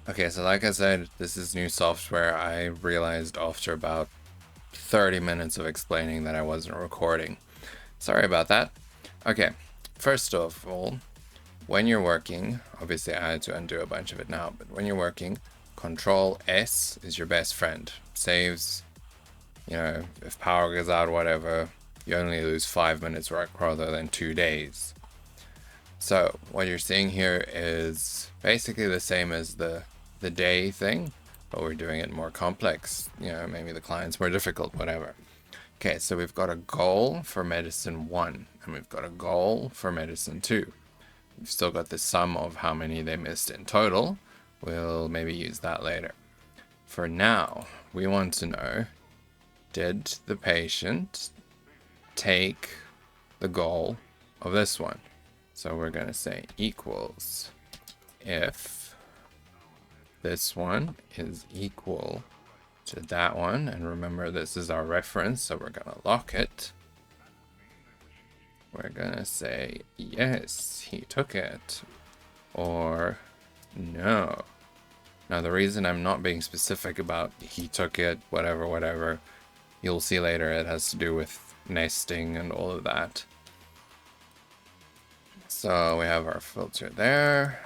Okay, so like I said, this is new software. I realized after about 30 minutes of explaining that I wasn't recording. Sorry about that. Okay, first of all, when you're working, obviously I had to undo a bunch of it now, but when you're working, Control S is your best friend. Saves, if power goes out, whatever, you only lose 5 minutes rather than 2 days. So what you're seeing here is basically the same as the day thing, but we're doing it more complex. Maybe the client's more difficult, whatever. Okay, so we've got a goal for medicine 1, and we've got a goal for medicine 2. We've still got the sum of how many they missed in total. We'll maybe use that later. For now, we want to know, did the patient take the goal of this one? So we're going to say equals if this one is equal to that one. And remember, this is our reference, so we're going to lock it. We're going to say, yes, he took it, or no. Now, the reason I'm not being specific about he took it, whatever, you'll see later it has to do with nesting and all of that. So we have our filter there.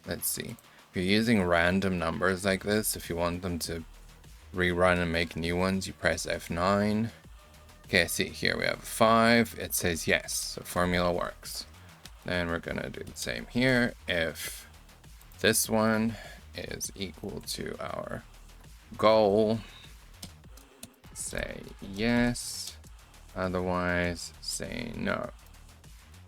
Let's see. If you're using random numbers like this, if you want them to rerun and make new ones, you press F9. Okay, see here we have a 5. It says yes, so formula works. Then we're gonna do the same here. If this one is equal to our goal, say yes. Otherwise, say no.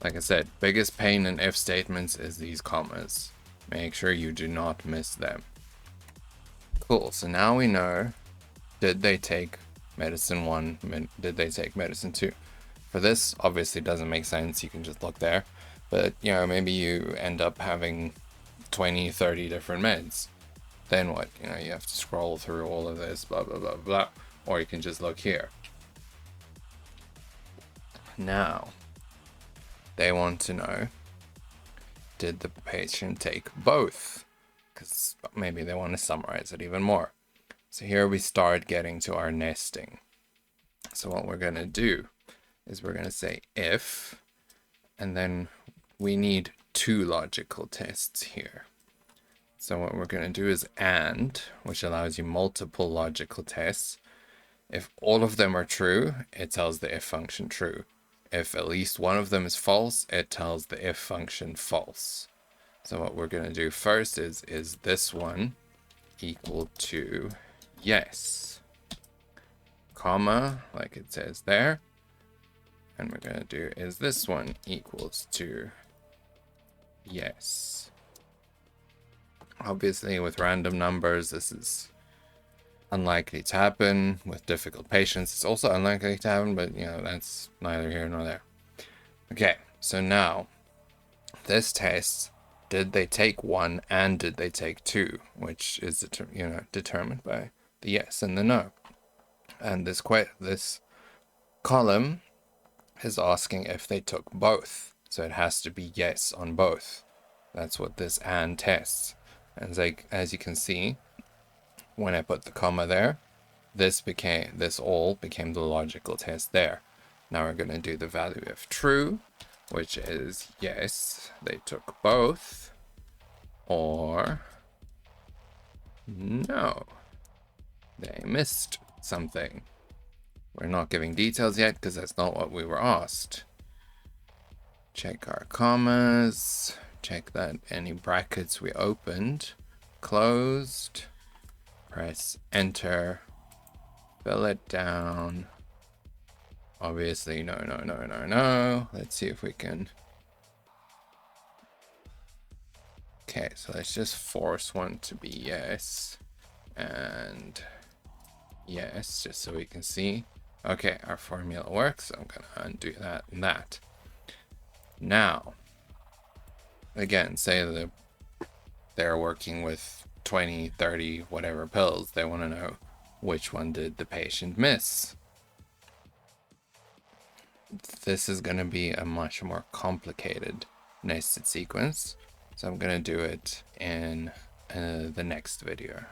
Like I said, biggest pain in if statements is these commas. Make sure you do not miss them. Cool, so now we know, did they take medicine 1, did they take medicine 2? For this, obviously doesn't make sense, you can just look there. But, maybe you end up having 20, 30 different meds. Then what? You have to scroll through all of this, blah, blah, blah, blah. Or you can just look here. Now, they want to know, did the patient take both? Because maybe they want to summarize it even more. So here we start getting to our nesting. So what we're going to do is we're going to say if, and then we need 2 logical tests here. So what we're going to do is AND, which allows you multiple logical tests. If all of them are true, it tells the if function true. If at least one of them is false, it tells the if function false. So what we're going to do first is this one equal to yes, comma, like it says there. And we're going to do is this one equals to yes. Obviously, with random numbers, this is unlikely to happen. With difficult patients, it's also unlikely to happen, but that's neither here nor there. Okay, so now this test, did they take 1 and did they take 2, which is determined by the yes and the no. And this column is asking if they took both, so it has to be yes on both. That's what this and tests. And as you can see, when I put the comma there, this all became the logical test there. Now we're going to do the value if true, which is yes, they took both, or no, they missed something. We're not giving details yet because that's not what we were asked. Check our commas, check that any brackets we opened closed, press enter, fill it down. Obviously, no. Let's see if we can. Okay, so let's just force one to be yes, and yes, just so we can see. Okay, our formula works. I'm gonna undo that and that. Now, again, say that they're working with 20, 30, whatever pills. They want to know which one did the patient miss. This is going to be a much more complicated nested sequence. So I'm going to do it in the next video.